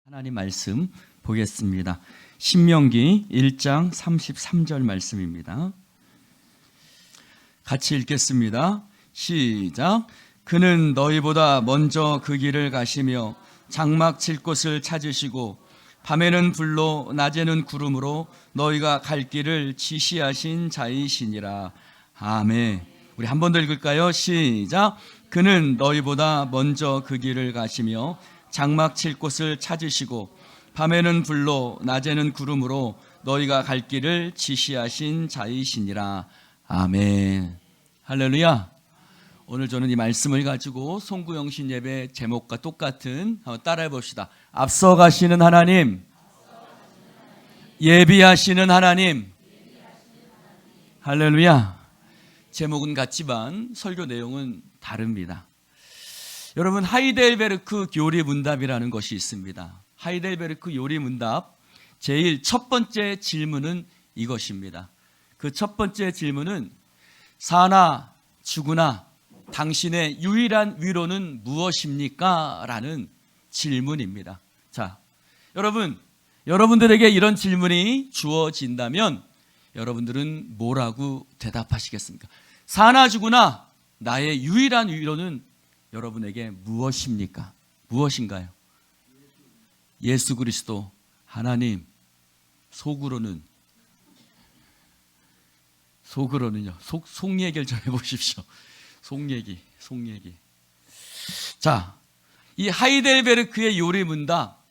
하나님 말씀 보겠습니다. 신명기 1장 33절 말씀입니다. 같이 읽겠습니다. 시작. 그는 너희보다 먼저 그 길을 가시며 장막 칠 곳을 찾으시고 밤에는 불로 낮에는 구름으로 너희가 갈 길을 지시하신 자이시니라. 아멘. 우리 한 번 더 읽을까요? 시작. 그는 너희보다 먼저 그 길을 가시며 장막 칠 곳을 찾으시고 밤에는 불로 낮에는 구름으로 너희가 갈 길을 지시하신 자이시니라. 아멘. 할렐루야. 오늘 저는 이 말씀을 가지고 송구영신 예배 제목과 똑같은 한번 따라해 봅시다. 앞서가시는 하나님, 예비하시는 하나님. 할렐루야. 제목은 같지만 설교 내용은 다릅니다. 여러분, 하이델베르크 요리 문답이라는 것이 있습니다. 하이델베르크 요리 문답 제일 첫 번째 질문은 이것입니다. 그 첫 번째 질문은 사나 죽으나 당신의 유일한 위로는 무엇입니까? 라는 질문입니다. 자, 여러분들에게 이런 질문이 주어진다면 여러분들은 뭐라고 대답하시겠습니까? 사나 죽으나 나의 유일한 위로는 여러분에게 무엇입니까? 무엇인가요? 예수 그리스도. 하나님, 속으로는요. 속 얘기를 좀 해보십시오. 속 얘기. 자, 이 하이델베르크의 요리 문답,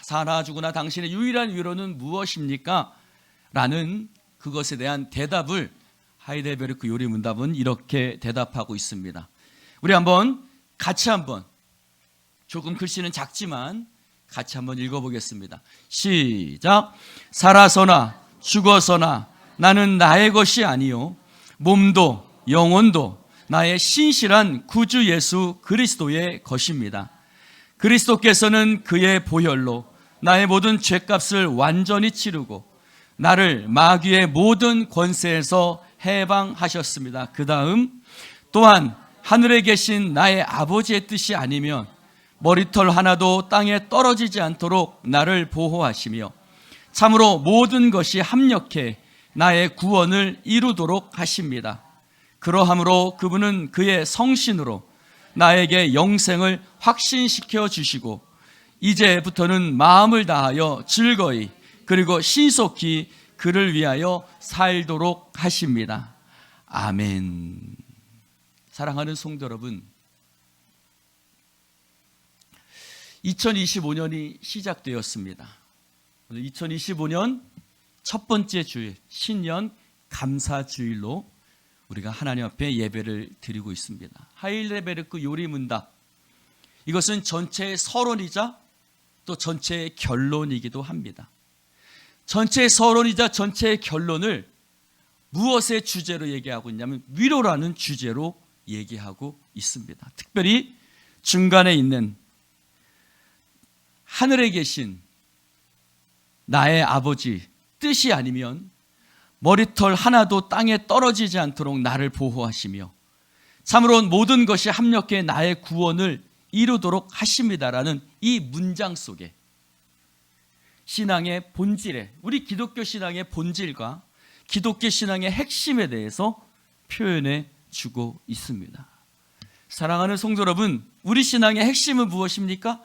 사나 죽으나 당신의 유일한 위로는 무엇입니까? 라는 그것에 대한 대답을 하이델베르크 요리 문답은 이렇게 대답하고 있습니다. 우리 같이 한번, 조금 글씨는 작지만 같이 한번 읽어보겠습니다. 시작. 살아서나 죽어서나 나는 나의 것이 아니요 몸도 영혼도 나의 신실한 구주 예수 그리스도의 것입니다. 그리스도께서는 그의 보혈로 나의 모든 죄값을 완전히 치르고 나를 마귀의 모든 권세에서 해방하셨습니다. 그 다음, 또한 하늘에 계신 나의 아버지의 뜻이 아니면 머리털 하나도 땅에 떨어지지 않도록 나를 보호하시며 참으로 모든 것이 합력해 나의 구원을 이루도록 하십니다. 그러함으로 그분은 그의 성신으로 나에게 영생을 확신시켜 주시고 이제부터는 마음을 다하여 즐거이 그리고 신속히 그를 위하여 살도록 하십니다. 아멘. 사랑하는 성도 여러분, 2025년이 시작되었습니다. 오늘 2025년 첫 번째 주일, 신년 감사주일로 우리가 하나님 앞에 예배를 드리고 있습니다. 하이델베르크 요리 문답, 이것은 전체의 서론이자 또 전체의 결론이기도 합니다. 전체의 서론이자 전체의 결론을 무엇의 주제로 얘기하고 있냐면 위로라는 주제로 얘기하고 있습니다. 특별히 중간에 있는 하늘에 계신 나의 아버지 뜻이 아니면 머리털 하나도 땅에 떨어지지 않도록 나를 보호하시며 참으로 모든 것이 합력해 나의 구원을 이루도록 하십니다라는 이 문장 속에 신앙의 본질에, 우리 기독교 신앙의 본질과 기독교 신앙의 핵심에 대해서 표현해 주고 있습니다. 사랑하는 성도 여러분, 우리 신앙의 핵심은 무엇입니까?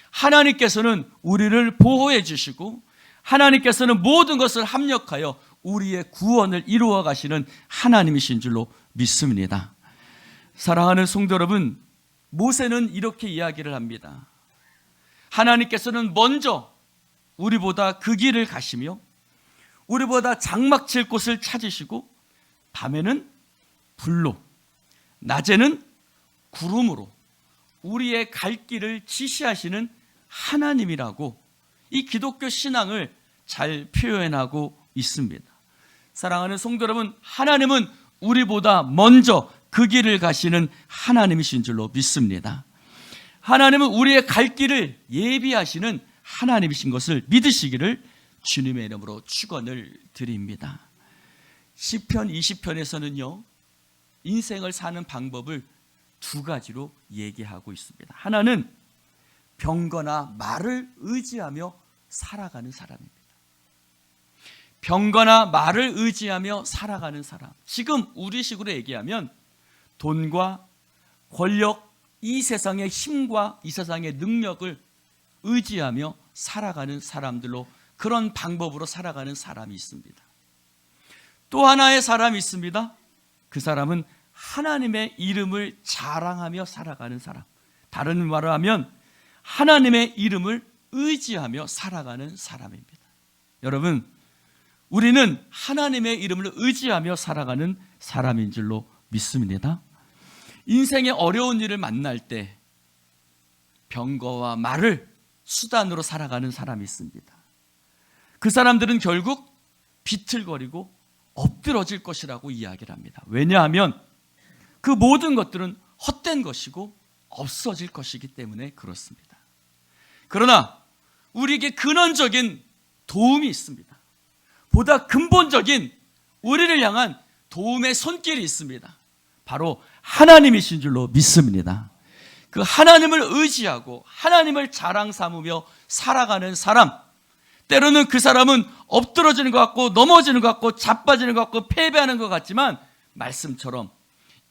하나님께서는 우리를 보호해 주시고 하나님께서는 모든 것을 합력하여 우리의 구원을 이루어 가시는 하나님이신 줄로 믿습니다. 사랑하는 성도 여러분, 모세는 이렇게 이야기를 합니다. 하나님께서는 먼저 우리보다 그 길을 가시며 우리보다 장막 칠 곳을 찾으시고 밤에는 불로 낮에는 구름으로 우리의 갈 길을 지시하시는 하나님이라고 이 기독교 신앙을 잘 표현하고 있습니다. 사랑하는 성도 여러분, 하나님은 우리보다 먼저 그 길을 가시는 하나님이신 줄로 믿습니다. 하나님은 우리의 갈 길을 예비하시는 하나님이신 것을 믿으시기를 주님의 이름으로 축원을 드립니다. 시편 20편에서는요, 인생을 사는 방법을 두 가지로 얘기하고 있습니다. 하나는 병거나 말을 의지하며 살아가는 사람입니다. 병거나 말을 의지하며 살아가는 사람. 지금 우리식으로 얘기하면 돈과 권력, 이 세상의 힘과 이 세상의 능력을 의지하며 살아가는 사람들로, 그런 방법으로 살아가는 사람이 있습니다. 또 하나의 사람이 있습니다. 그 사람은 하나님의 이름을 자랑하며 살아가는 사람. 다른 말로 하면 하나님의 이름을 의지하며 살아가는 사람입니다. 여러분, 우리는 하나님의 이름을 의지하며 살아가는 사람인 줄로 믿습니다. 인생의 어려운 일을 만날 때 병거와 말을 수단으로 살아가는 사람이 있습니다. 그 사람들은 결국 비틀거리고 엎드러질 것이라고 이야기를 합니다. 왜냐하면 그 모든 것들은 헛된 것이고 없어질 것이기 때문에 그렇습니다. 그러나 우리에게 근원적인 도움이 있습니다. 보다 근본적인 우리를 향한 도움의 손길이 있습니다. 바로 하나님이신 줄로 믿습니다. 그 하나님을 의지하고 하나님을 자랑 삼으며 살아가는 사람, 때로는 그 사람은 엎드러지는 것 같고 넘어지는 것 같고 자빠지는 것 같고 패배하는 것 같지만 말씀처럼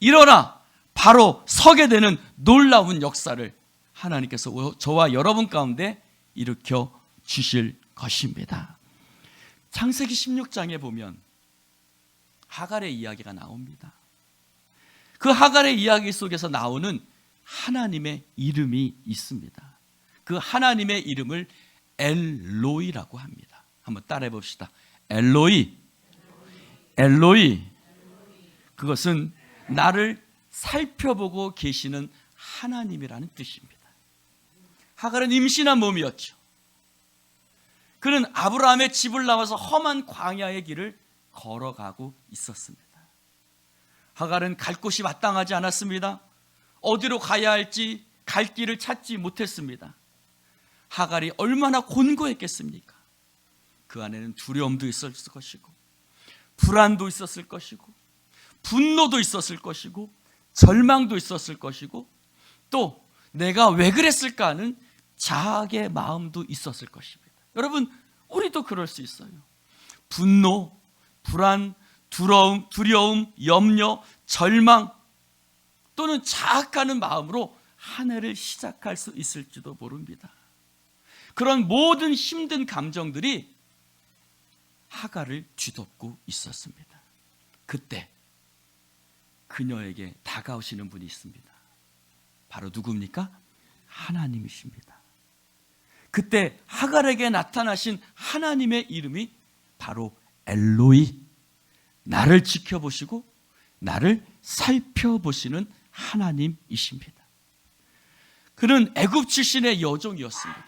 일어나 바로 서게 되는 놀라운 역사를 하나님께서 저와 여러분 가운데 일으켜 주실 것입니다. 창세기 16장에 보면 하갈의 이야기가 나옵니다. 그 하갈의 이야기 속에서 나오는 하나님의 이름이 있습니다. 그 하나님의 이름을 엘로이라고 합니다. 한번 따라해 봅시다. 엘로이. 엘로이. 그것은 나를 살펴보고 계시는 하나님이라는 뜻입니다. 하갈은 임신한 몸이었죠. 그는 아브라함의 집을 나와서 험한 광야의 길을 걸어가고 있었습니다. 하갈은 갈 곳이 마땅하지 않았습니다. 어디로 가야 할지 갈 길을 찾지 못했습니다. 하갈이 얼마나 곤고했겠습니까? 그 안에는 두려움도 있었을 것이고 불안도 있었을 것이고 분노도 있었을 것이고 절망도 있었을 것이고 또 내가 왜 그랬을까 하는 자학의 마음도 있었을 것입니다. 여러분, 우리도 그럴 수 있어요. 분노, 불안, 두려움, 염려, 절망 또는 자학하는 마음으로 한 해를 시작할 수 있을지도 모릅니다. 그런 모든 힘든 감정들이 하갈을 뒤덮고 있었습니다. 그때 그녀에게 다가오시는 분이 있습니다. 바로 누굽니까? 하나님이십니다. 그때 하갈에게 나타나신 하나님의 이름이 바로 엘로이, 나를 지켜보시고 나를 살펴보시는 하나님이십니다. 그는 애굽 출신의 여종이었습니다.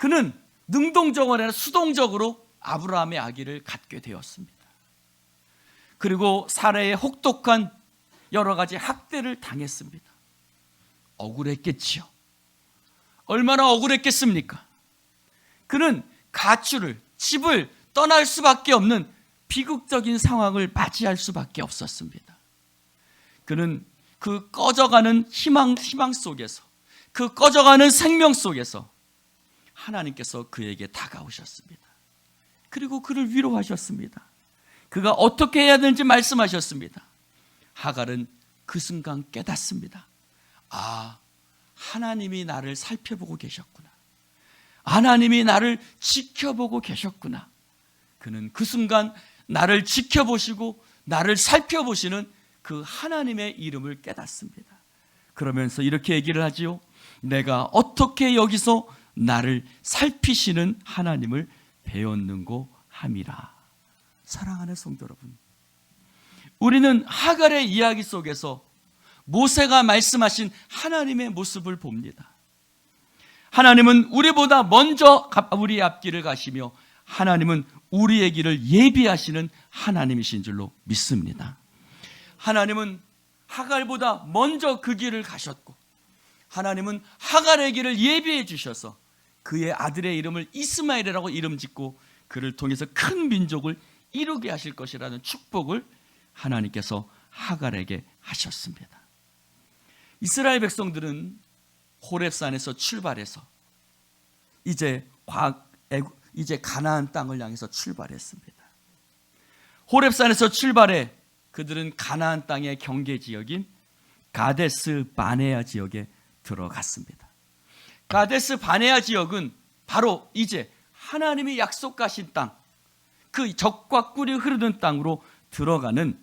그는 능동적으로 아니라 수동적으로 아브라함의 아기를 갖게 되었습니다. 그리고 사례의 혹독한 여러 가지 학대를 당했습니다. 억울했겠지요. 얼마나 억울했겠습니까? 그는 가출을, 집을 떠날 수밖에 없는 비극적인 상황을 맞이할 수밖에 없었습니다. 그는 그 꺼져가는 희망 속에서, 그 꺼져가는 생명 속에서 하나님께서 그에게 다가오셨습니다. 그리고 그를 위로하셨습니다. 그가 어떻게 해야 되는지 말씀하셨습니다. 하갈은 그 순간 깨닫습니다. 아, 하나님이 나를 살펴보고 계셨구나. 하나님이 나를 지켜보고 계셨구나. 그는 그 순간 나를 지켜보시고 나를 살펴보시는 그 하나님의 이름을 깨닫습니다. 그러면서 이렇게 얘기를 하지요. 내가 어떻게 여기서 나를 살피시는 하나님을 배웠는고 함이라. 사랑하는 성도 여러분, 우리는 하갈의 이야기 속에서 모세가 말씀하신 하나님의 모습을 봅니다. 하나님은 우리보다 먼저 우리의 앞길을 가시며 하나님은 우리의 길을 예비하시는 하나님이신 줄로 믿습니다. 하나님은 하갈보다 먼저 그 길을 가셨고 하나님은 하갈의 길을 예비해 주셔서 그의 아들의 이름을 이스마엘이라고 이름 짓고 그를 통해서 큰 민족을 이루게 하실 것이라는 축복을 하나님께서 하갈에게 하셨습니다. 이스라엘 백성들은 호렙산에서 출발해서 이제 가나안 땅을 향해서 출발했습니다. 호렙산에서 출발해 그들은 가나안 땅의 경계 지역인 가데스 바네아 지역에 들어갔습니다. 가데스 바네아 지역은 바로 이제 하나님이 약속하신 땅, 그 적과 꿀이 흐르는 땅으로 들어가는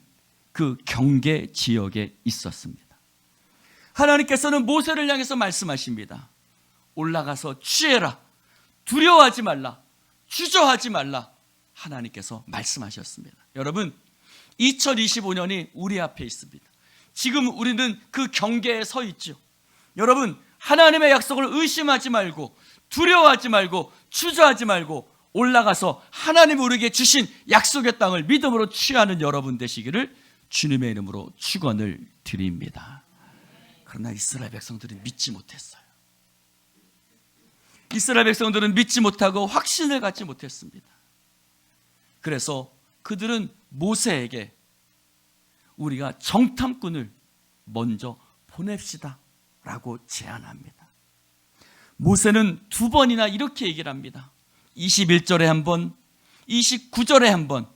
그 경계 지역에 있었습니다. 하나님께서는 모세를 향해서 말씀하십니다. 올라가서 취해라, 두려워하지 말라, 주저하지 말라. 하나님께서 말씀하셨습니다. 여러분, 2025년이 우리 앞에 있습니다. 지금 우리는 그 경계에 서 있죠. 여러분, 하나님의 약속을 의심하지 말고, 두려워하지 말고, 주저하지 말고 올라가서 하나님이 우리에게 주신 약속의 땅을 믿음으로 취하는 여러분 되시기를 주님의 이름으로 축원을 드립니다. 그러나 이스라엘 백성들은 믿지 못했어요. 이스라엘 백성들은 믿지 못하고 확신을 갖지 못했습니다. 그래서 그들은 모세에게 우리가 정탐꾼을 먼저 보냅시다 라고 제안합니다. 모세는 두 번이나 이렇게 얘기를 합니다. 21절에 한 번, 29절에 한 번,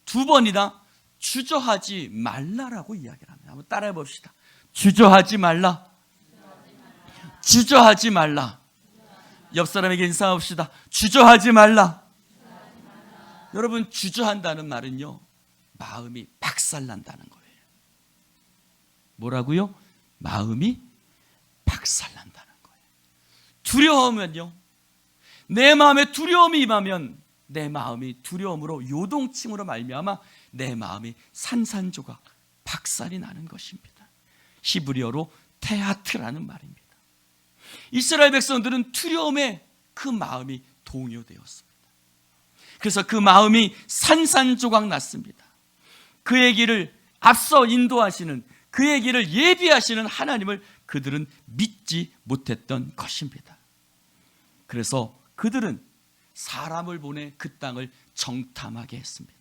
두 번이나 주저하지 말라라고 이야기를 합니다. 한번 따라해 봅시다. 주저하지 말라. 주저하지 말라. 옆 사람에게 인사합시다. 주저하지 말라. 여러분, 주저한다는 말은요, 마음이 박살난다는 거예요. 뭐라고요? 마음이 박살난다는 거예요. 두려우면요, 내 마음에 두려움이 임하면 내 마음이 두려움으로 요동침으로 말미암아 내 마음이 산산조각 박살이 나는 것입니다. 히브리어로 테하트라는 말입니다. 이스라엘 백성들은 두려움에 그 마음이 동요되었습니다. 그래서 그 마음이 산산조각 났습니다. 그의 길을 앞서 인도하시는, 그의 길을 예비하시는 하나님을 그들은 믿지 못했던 것입니다. 그래서 그들은 사람을 보내 그 땅을 정탐하게 했습니다.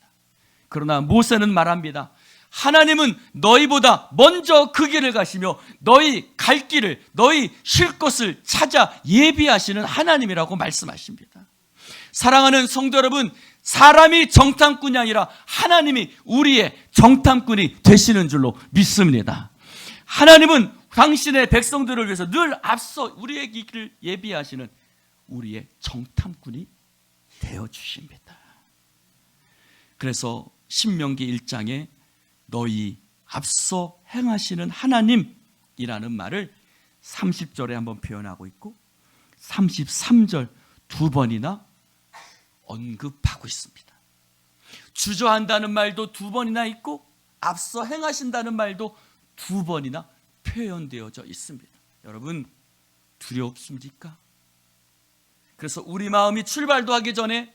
그러나 모세는 말합니다. 하나님은 너희보다 먼저 그 길을 가시며 너희 갈 길을, 너희 쉴 곳을 찾아 예비하시는 하나님이라고 말씀하십니다. 사랑하는 성도 여러분, 사람이 정탐꾼이 아니라 하나님이 우리의 정탐꾼이 되시는 줄로 믿습니다. 하나님은 당신의 백성들을 위해서 늘 앞서 우리의 길을 예비하시는 우리의 정탐꾼이 되어주십니다. 그래서 신명기 1장에 너희 앞서 행하시는 하나님이라는 말을 30절에 한번 표현하고 있고 33절 두 번이나 언급하고 있습니다. 주저한다는 말도 두 번이나 있고 앞서 행하신다는 말도 두 번이나 표현되어져 있습니다. 여러분, 두렵습니까? 그래서 우리 마음이 출발도 하기 전에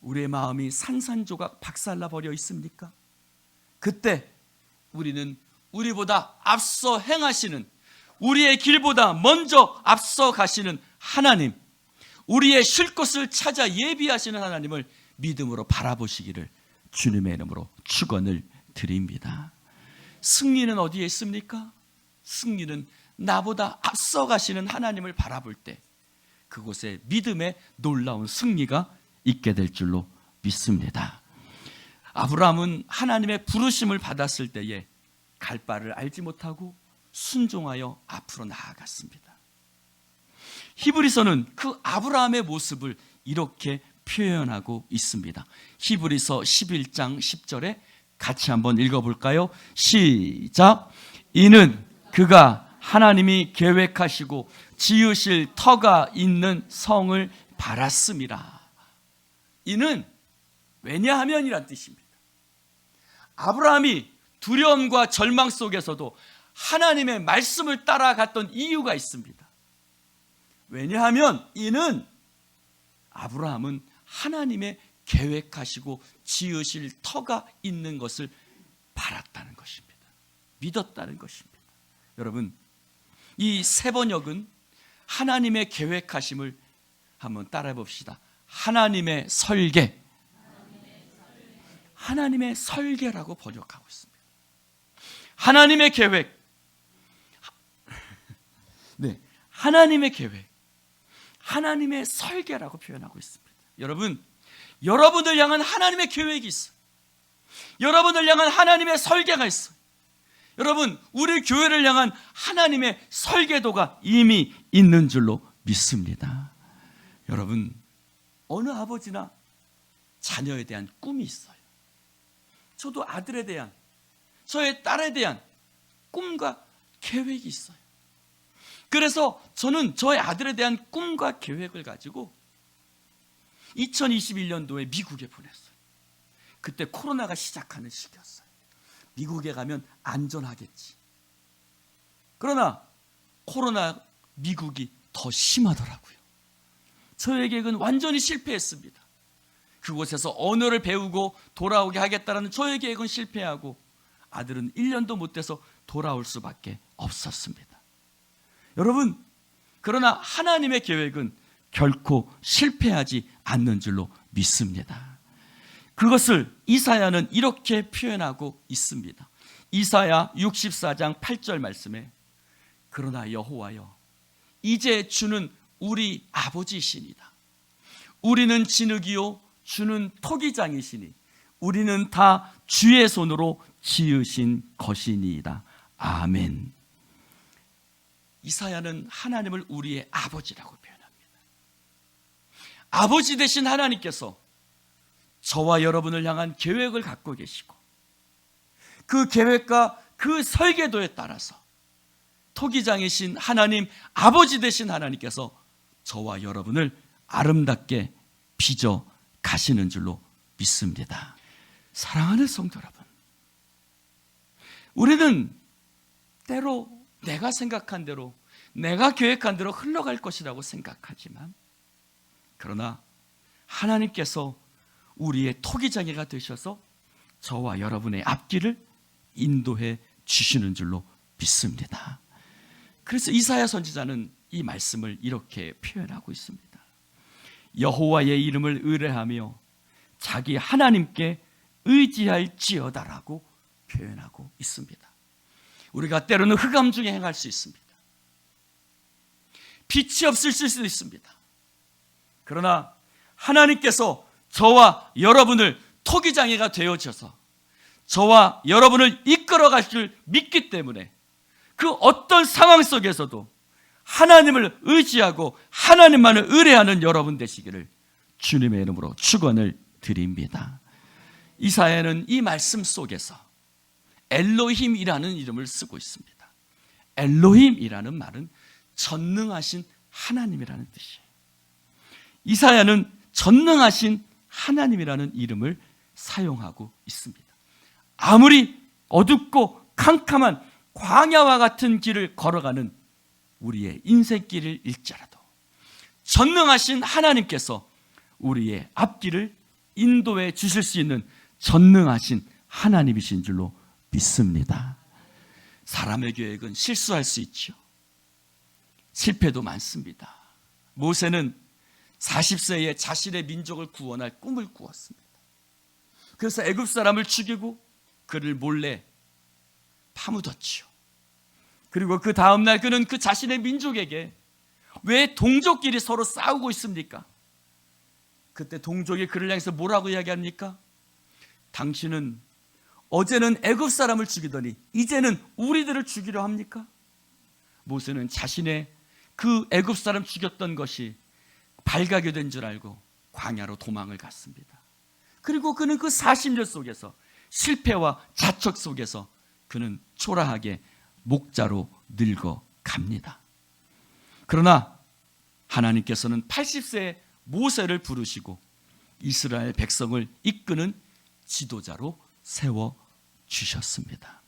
우리의 마음이 산산조각 박살나 버려 있습니까? 그때 우리는 우리보다 앞서 행하시는, 우리의 길보다 먼저 앞서 가시는 하나님, 우리의 쉴 곳을 찾아 예비하시는 하나님을 믿음으로 바라보시기를 주님의 이름으로 축원을 드립니다. 승리는 어디에 있습니까? 승리는 나보다 앞서 가시는 하나님을 바라볼 때 그곳에 믿음의 놀라운 승리가 있게 될 줄로 믿습니다. 아브라함은 하나님의 부르심을 받았을 때에 갈 바를 알지 못하고 순종하여 앞으로 나아갔습니다. 히브리서는 그 아브라함의 모습을 이렇게 표현하고 있습니다. 히브리서 11장 10절에 같이 한번 읽어볼까요? 시작. 이는 그가 하나님이 계획하시고 지으실 터가 있는 성을 바랐음이라. 이는 왜냐하면이란 뜻입니다. 아브라함이 두려움과 절망 속에서도 하나님의 말씀을 따라갔던 이유가 있습니다. 왜냐하면 이는 아브라함은 하나님의 계획하시고 지으실 터가 있는 것을 바랐다는 것입니다. 믿었다는 것입니다. 여러분, 이 세 번역은 하나님의 계획하심을 한번 따라해 봅시다. 하나님의 설계, 하나님의 설계라고 번역하고 있습니다. 하나님의 계획, 네, 하나님의 계획, 하나님의 설계라고 표현하고 있습니다. 여러분, 여러분을 향한 하나님의 계획이 있어요. 여러분을 향한 하나님의 설계가 있어요. 여러분, 우리 교회를 향한 하나님의 설계도가 이미 있는 줄로 믿습니다. 여러분, 어느 아버지나 자녀에 대한 꿈이 있어요. 저도 아들에 대한, 저의 딸에 대한 꿈과 계획이 있어요. 그래서 저는 저의 아들에 대한 꿈과 계획을 가지고 2021년도에 미국에 보냈어요. 그때 코로나가 시작하는 시기였어요. 미국에 가면 안전하겠지. 그러나 코로나 미국이 더 심하더라고요. 저의 계획은 완전히 실패했습니다. 그곳에서 언어를 배우고 돌아오게 하겠다는 저의 계획은 실패하고 아들은 1년도 못 돼서 돌아올 수밖에 없었습니다. 여러분, 그러나 하나님의 계획은 결코 실패하지 않는 줄로 믿습니다. 그것을 이사야는 이렇게 표현하고 있습니다. 이사야 64장 8절 말씀에 그러나 여호와여, 이제 주는 우리 아버지이시니다. 우리는 진흙이요 주는 토기장이시니 우리는 다 주의 손으로 지으신 것이니이다. 아멘. 이사야는 하나님을 우리의 아버지라고 표현합니다. 아버지 되신 하나님께서 저와 여러분을 향한 계획을 갖고 계시고 그 계획과 그 설계도에 따라서 토기장이신 하나님, 아버지 되신 하나님께서 저와 여러분을 아름답게 빚어 가시는 줄로 믿습니다. 사랑하는 성도 여러분, 우리는 때로 내가 생각한 대로, 내가 계획한 대로 흘러갈 것이라고 생각하지만, 그러나 하나님께서 우리의 토기장이가 되셔서 저와 여러분의 앞길을 인도해 주시는 줄로 믿습니다. 그래서 이사야 선지자는 이 말씀을 이렇게 표현하고 있습니다. 여호와의 이름을 의뢰하며 자기 하나님께 의지할지어다라고 표현하고 있습니다. 우리가 때로는 흑암 중에 행할 수 있습니다. 빛이 없을 수도 있습니다. 그러나 하나님께서 저와 여러분을 토기장애가 되어져서 저와 여러분을 이끌어 가실 줄 믿기 때문에 그 어떤 상황 속에서도 하나님을 의지하고 하나님만을 의뢰하는 여러분 되시기를 주님의 이름으로 축원을 드립니다. 이사야는 이 말씀 속에서 엘로힘이라는 이름을 쓰고 있습니다. 엘로힘이라는 말은 전능하신 하나님이라는 뜻이에요. 이사야는 전능하신 하나님이라는 이름을 사용하고 있습니다. 아무리 어둡고 캄캄한 광야와 같은 길을 걸어가는 우리의 인생길을 일지라도 전능하신 하나님께서 우리의 앞길을 인도해 주실 수 있는 전능하신 하나님이신 줄로 믿습니다. 사람의 계획은 실수할 수 있죠. 실패도 많습니다. 모세는 40세에 자신의 민족을 구원할 꿈을 꾸었습니다. 그래서 애굽 사람을 죽이고 그를 몰래 파묻었죠. 그리고 그 다음날 그는 그 자신의 민족에게 왜 동족끼리 서로 싸우고 있습니까? 그때 동족이 그를 향해서 뭐라고 이야기합니까? 당신은 어제는 애굽 사람을 죽이더니 이제는 우리들을 죽이려 합니까? 모세는 자신의 그 애굽 사람 죽였던 것이 발각이 된 줄 알고 광야로 도망을 갔습니다. 그리고 그는 그 40년 속에서 실패와 자척 속에서 그는 초라하게 목자로 늙어갑니다. 그러나 하나님께서는 80세의 모세를 부르시고 이스라엘 백성을 이끄는 지도자로 세워주셨습니다.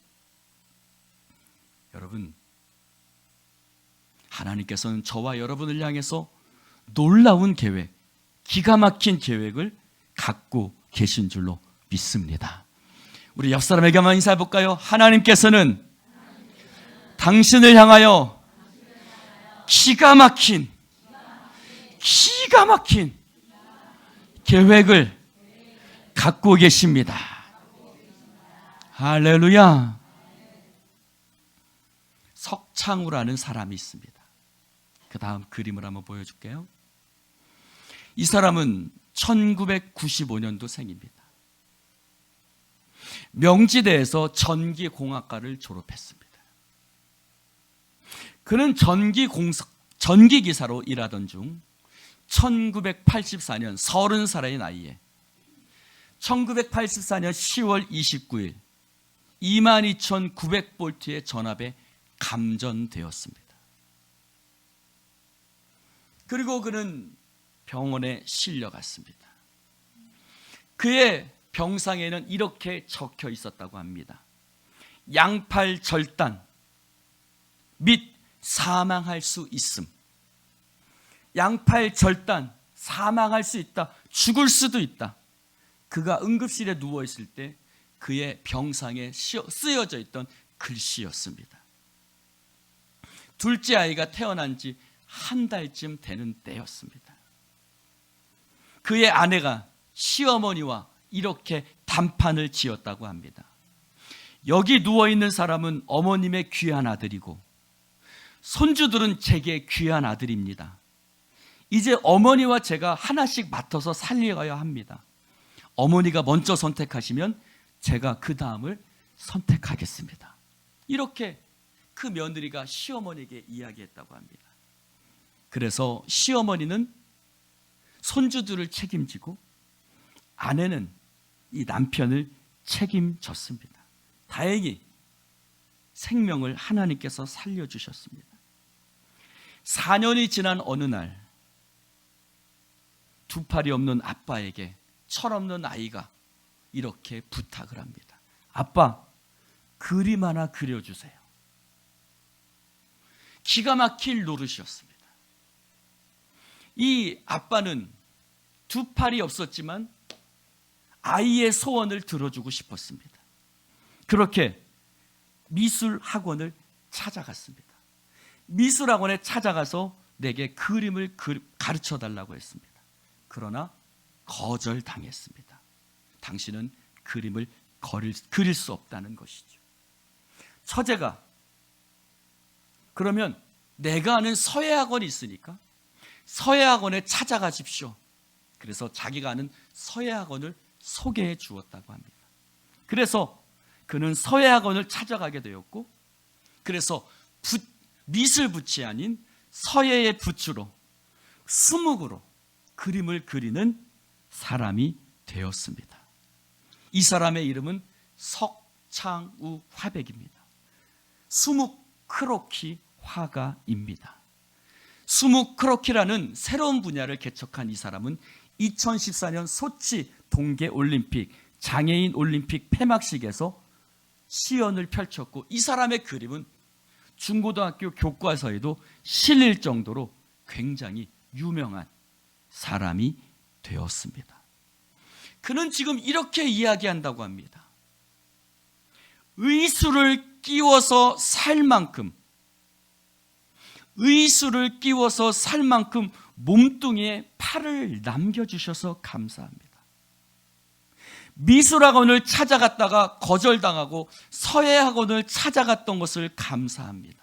여러분, 하나님께서는 저와 여러분을 향해서 놀라운 계획, 기가 막힌 계획을 갖고 계신 줄로 믿습니다. 우리 옆 사람에게 한번 인사해 볼까요? 하나님께서는 당신을 향하여 기가 막힌 계획을 갖고 계십니다. 할렐루야. 석창우라는 사람이 있습니다. 그 다음 그림을 한번 보여줄게요. 이 사람은 1995년도 생입니다. 명지대에서 전기공학과를 졸업했습니다. 그는 전기기사로 일하던 중 1984년 30살의 나이에 1984년 10월 29일 22,900볼트의 전압에 감전되었습니다. 그리고 그는 병원에 실려갔습니다. 그의 병상에는 이렇게 적혀 있었다고 합니다. 양팔 절단 및 사망할 수 있음. 양팔 절단, 사망할 수 있다, 죽을 수도 있다. 그가 응급실에 누워있을 때 그의 병상에 쓰여져 있던 글씨였습니다. 둘째 아이가 태어난 지 한 달쯤 되는 때였습니다. 그의 아내가 시어머니와 이렇게 단판을 지었다고 합니다. 여기 누워있는 사람은 어머님의 귀한 아들이고 손주들은 제게 귀한 아들입니다. 이제 어머니와 제가 하나씩 맡아서 살려야 합니다. 어머니가 먼저 선택하시면 제가 그 다음을 선택하겠습니다. 이렇게 그 며느리가 시어머니에게 이야기했다고 합니다. 그래서 시어머니는 손주들을 책임지고 아내는 이 남편을 책임졌습니다. 다행히 생명을 하나님께서 살려주셨습니다. 4년이 지난 어느 날 두 팔이 없는 아빠에게 철없는 아이가 이렇게 부탁을 합니다. 아빠, 그림 하나 그려주세요. 기가 막힐 노릇이었습니다. 이 아빠는 두 팔이 없었지만 아이의 소원을 들어주고 싶었습니다. 그렇게 미술학원을 찾아갔습니다. 미술학원에 찾아가서 내게 그림을 가르쳐 달라고 했습니다. 그러나 거절당했습니다. 당신은 그림을 그릴 수 없다는 것이죠. 처제가 그러면 내가 아는 서예학원이 있으니까 서예학원에 찾아가십시오. 그래서 자기가 아는 서예학원을 소개해 주었다고 합니다. 그래서 그는 서예학원을 찾아가게 되었고, 그래서 미술 붓이 아닌 서예의 붓으로 수묵으로 그림을 그리는 사람이 되었습니다. 이 사람의 이름은 석창우 화백입니다. 수묵 크로키 화가입니다. 수묵 크로키라는 새로운 분야를 개척한 이 사람은 2014년 소치 동계올림픽 장애인 올림픽 폐막식에서 시연을 펼쳤고, 이 사람의 그림은 중고등학교 교과서에도 실릴 정도로 굉장히 유명한 사람이 되었습니다. 그는 지금 이렇게 이야기한다고 합니다. 의술을 끼워서 살 만큼, 의술을 끼워서 살 만큼 몸뚱이에 팔을 남겨주셔서 감사합니다. 미술학원을 찾아갔다가 거절당하고 서예학원을 찾아갔던 것을 감사합니다.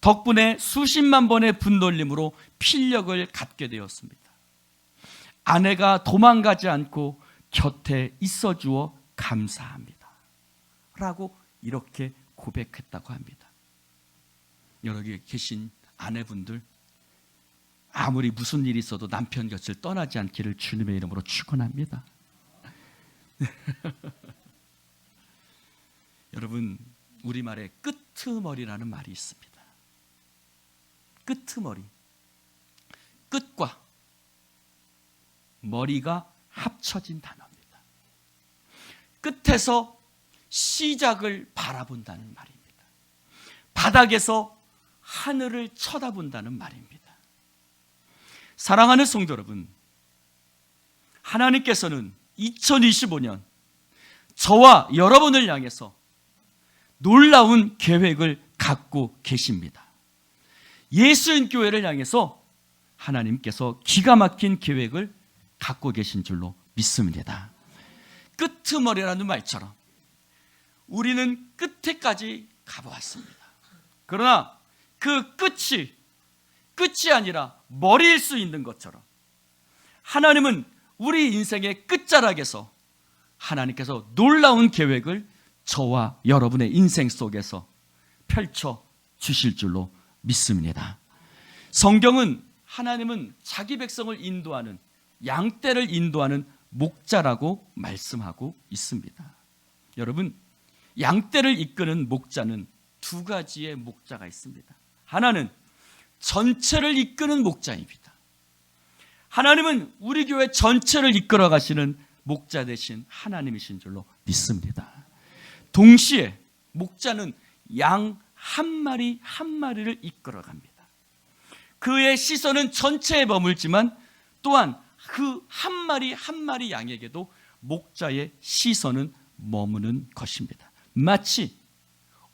덕분에 수십만 번의 분놀림으로 필력을 갖게 되었습니다. 아내가 도망가지 않고 곁에 있어주어 감사합니다. 라고 이렇게 고백했다고 합니다. 여기 계신 아내분들, 아무리 무슨 일이 있어도 남편 곁을 떠나지 않기를 주님의 이름으로 축원합니다. 여러분, 우리말에 끄트머리라는 말이 있습니다. 끄트머리, 끝과 머리가 합쳐진 단어입니다. 끝에서 시작을 바라본다는 말입니다. 바닥에서 하늘을 쳐다본다는 말입니다. 사랑하는 성도 여러분, 하나님께서는 2025년 저와 여러분을 향해서 놀라운 계획을 갖고 계십니다. 예수인 교회를 향해서 하나님께서 기가 막힌 계획을 갖고 계신 줄로 믿습니다. 끄트머리라는 말처럼 우리는 끝에까지 가보았습니다. 그러나 그 끝이 끝이 아니라 머리일 수 있는 것처럼 하나님은 우리 인생의 끝자락에서 하나님께서 놀라운 계획을 저와 여러분의 인생 속에서 펼쳐 주실 줄로 믿습니다. 성경은 하나님은 자기 백성을 인도하는, 양떼를 인도하는 목자라고 말씀하고 있습니다. 여러분, 양떼를 이끄는 목자는 두 가지의 목자가 있습니다. 하나는 전체를 이끄는 목자입니다. 하나님은 우리 교회 전체를 이끌어 가시는 목자 되신 하나님이신 줄로 믿습니다. 동시에 목자는 양 한 마리 한 마리를 이끌어 갑니다. 그의 시선은 전체에 머물지만 또한 그 한 마리 한 마리 양에게도 목자의 시선은 머무는 것입니다. 마치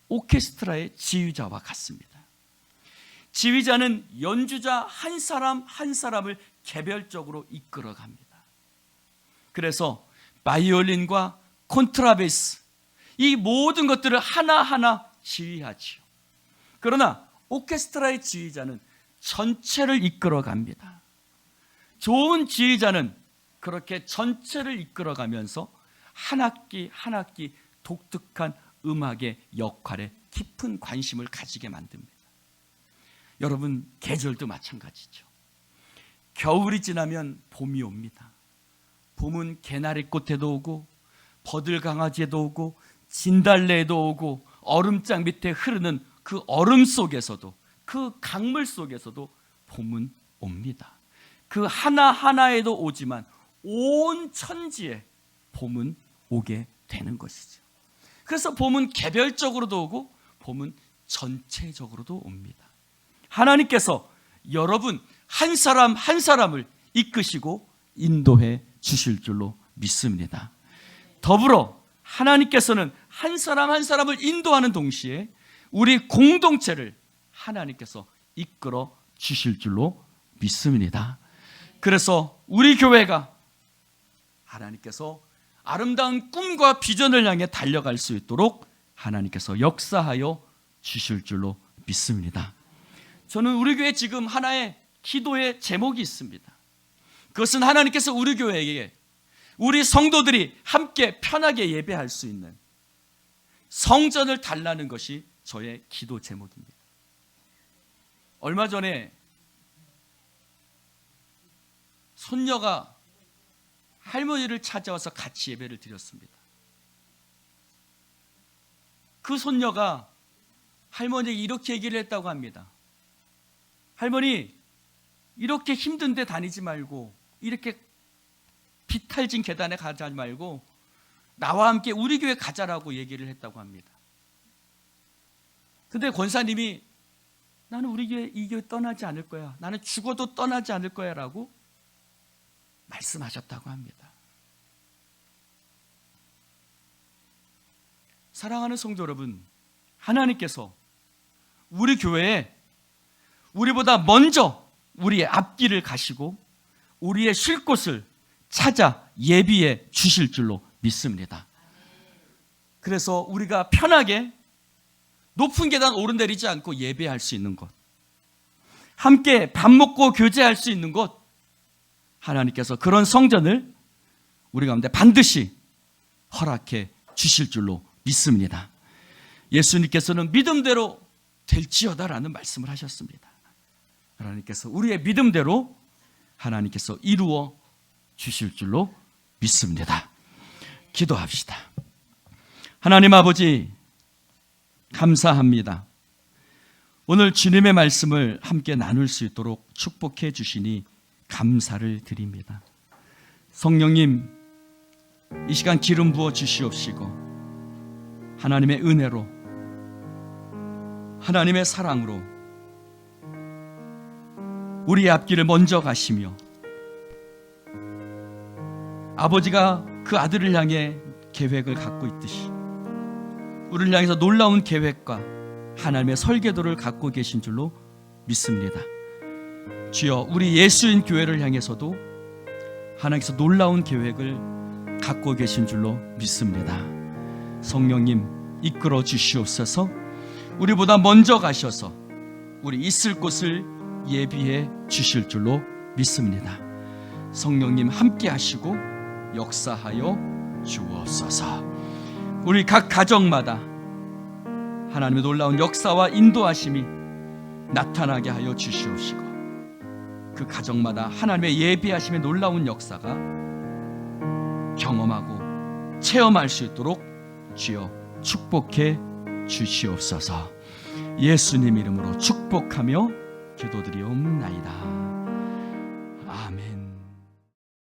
오케스트라의 지휘자와 같습니다. 지휘자는 연주자 한 사람 한 사람을 개별적으로 이끌어 갑니다. 그래서 바이올린과 콘트라베이스, 이 모든 것들을 하나하나 지휘하지요. 그러나 오케스트라의 지휘자는 전체를 이끌어 갑니다. 좋은 지휘자는 그렇게 전체를 이끌어 가면서 한 학기 한 학기 독특한 음악의 역할에 깊은 관심을 가지게 만듭니다. 여러분, 계절도 마찬가지죠. 겨울이 지나면 봄이 옵니다. 봄은 개나리꽃에도 오고 버들강아지에도 오고 진달래에도 오고 얼음장 밑에 흐르는 그 얼음 속에서도, 그 강물 속에서도 봄은 옵니다. 그 하나하나에도 오지만 온 천지에 봄은 오게 되는 것이죠. 그래서 봄은 개별적으로도 오고 봄은 전체적으로도 옵니다. 하나님께서 여러분 한 사람 한 사람을 이끄시고 인도해 주실 줄로 믿습니다. 더불어 하나님께서는 한 사람 한 사람을 인도하는 동시에 우리 공동체를 하나님께서 이끌어 주실 줄로 믿습니다. 그래서 우리 교회가 하나님께서 아름다운 꿈과 비전을 향해 달려갈 수 있도록 하나님께서 역사하여 주실 줄로 믿습니다. 저는 우리 교회 지금 하나의 기도의 제목이 있습니다. 그것은 하나님께서 우리 교회에게 우리 성도들이 함께 편하게 예배할 수 있는 성전을 달라는 것이 저의 기도 제목입니다. 얼마 전에 손녀가 할머니를 찾아와서 같이 예배를 드렸습니다. 그 손녀가 할머니에게 이렇게 얘기를 했다고 합니다. 할머니, 이렇게 힘든데 다니지 말고, 이렇게 비탈진 계단에 가지 말고 나와 함께 우리 교회 가자라고 얘기를 했다고 합니다. 근데 권사님이 나는 우리 교회, 이 교회 떠나지 않을 거야, 나는 죽어도 떠나지 않을 거야 라고 말씀하셨다고 합니다. 사랑하는 성도 여러분, 하나님께서 우리 교회에 우리보다 먼저 우리의 앞길을 가시고 우리의 쉴 곳을 찾아 예비해 주실 줄로 믿습니다. 그래서 우리가 편하게 높은 계단 오르내리지 않고 예배할 수 있는 곳, 함께 밥 먹고 교제할 수 있는 곳, 하나님께서 그런 성전을 우리 가운데 반드시 허락해 주실 줄로 믿습니다. 예수님께서는 믿음대로 될지어다라는 말씀을 하셨습니다. 하나님께서 우리의 믿음대로 하나님께서 이루어 주실 줄로 믿습니다. 기도합시다. 하나님 아버지, 감사합니다. 오늘 주님의 말씀을 함께 나눌 수 있도록 축복해 주시니 감사를 드립니다. 성령님, 이 시간 기름 부어 주시옵시고 하나님의 은혜로, 하나님의 사랑으로 우리의 앞길을 먼저 가시며 아버지가 그 아들을 향해 계획을 갖고 있듯이 우리를 향해서 놀라운 계획과 하나님의 설계도를 갖고 계신 줄로 믿습니다. 주여, 우리 예수인 교회를 향해서도 하나님께서 놀라운 계획을 갖고 계신 줄로 믿습니다. 성령님, 이끌어 주시옵소서. 우리보다 먼저 가셔서 우리 있을 곳을 예비해 주실 줄로 믿습니다. 성령님 함께 하시고 역사하여 주옵소서. 우리 각 가정마다 하나님의 놀라운 역사와 인도하심이 나타나게 하여 주시옵시고, 그 가정마다 하나님의 예비하심의 놀라운 역사가 경험하고 체험할 수 있도록 주여 축복해 주시옵소서. 예수님 이름으로 축복하며 기도드리옵나이다. 아멘.